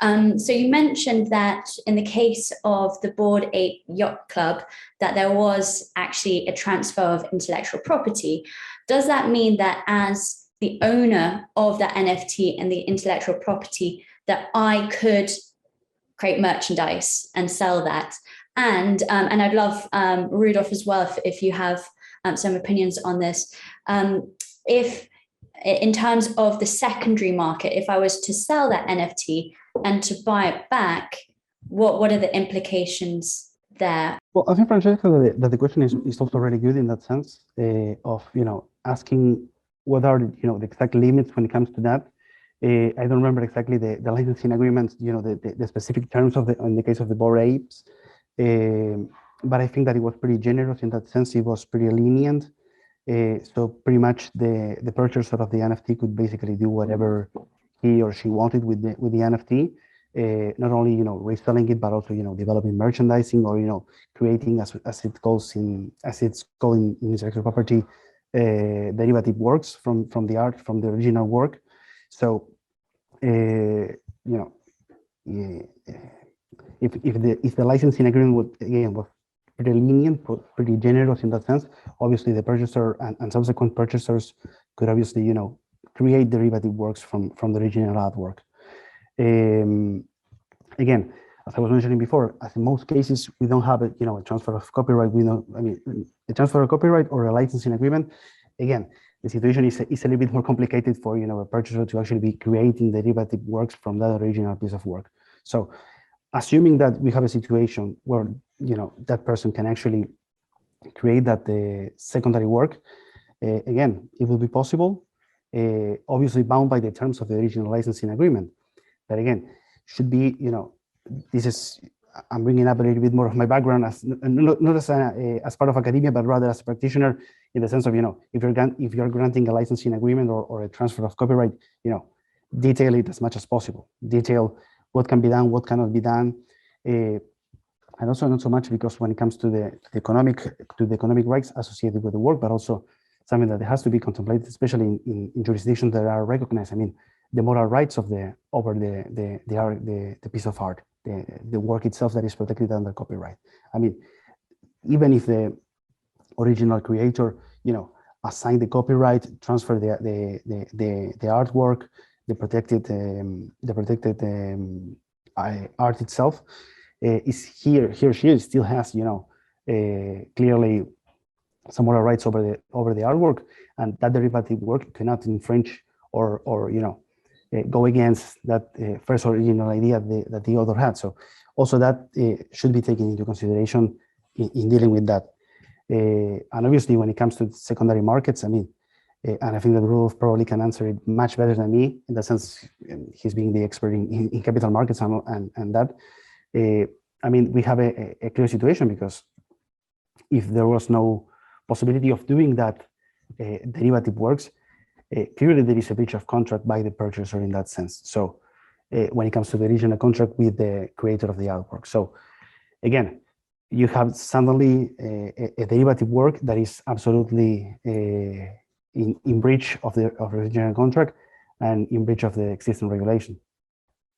So you mentioned that in the case of the Bored Ape Yacht Club, that there was actually a transfer of intellectual property. Does that mean that as the owner of that NFT and the intellectual property, that I could create merchandise and sell that? And I'd love, Rudolf, as well, if you have some opinions on this. If in terms of the secondary market, if I was to sell that NFT and to buy it back, what are the implications there? Well, I think, Francesca, that the question is also really good in that sense of, asking what are the exact limits when it comes to that. I don't remember exactly the licensing agreements, the specific terms in the case of the Bored Apes, but I think that it was pretty generous in that sense. It was pretty lenient. So pretty much the purchaser of the NFT could basically do whatever he or she wanted with the NFT, not only reselling it, but also developing merchandising or creating as it's called in intellectual property derivative works from the art, from the original work. So if the licensing agreement was pretty lenient, pretty generous in that sense, obviously the purchaser and subsequent purchasers could obviously create derivative works from the original artwork. Again, as I was mentioning before, as in most cases, we don't have a transfer of copyright. A transfer of copyright or a licensing agreement. Again, the situation is a little bit more complicated for a purchaser to actually be creating derivative works from that original piece of work. So, assuming that we have a situation where that person can actually create that secondary work, again, it will be possible. Obviously bound by the terms of the original licensing agreement. But again, should be, this is, I'm bringing up a little bit more of my background as not as part of academia, but rather as a practitioner, in the sense of, if you're granting a licensing agreement or a transfer of copyright, detail it as much as possible. Detail what can be done, what cannot be done. And also not so much because when it comes to the economic rights associated with the work, but also something that has to be contemplated, especially in jurisdictions that are recognized. I mean, the moral rights over the piece of art, the work itself that is protected under copyright. I mean, even if the original creator, assign the copyright, transfer the artwork, the protected art itself, is he or she still has, clearly some moral rights over the artwork, and that derivative work cannot infringe or go against that first original idea that the author had. So also that should be taken into consideration in dealing with that. And obviously, when it comes to secondary markets, I mean, and I think that Rudolf probably can answer it much better than me, in the sense he's being the expert in capital markets and that. I mean, we have a clear situation, because if there was no possibility of doing that derivative works, clearly there is a breach of contract by the purchaser in that sense. So when it comes to the original contract with the creator of the artwork. So again, you have suddenly a derivative work that is absolutely in breach of the original contract and in breach of the existing regulation.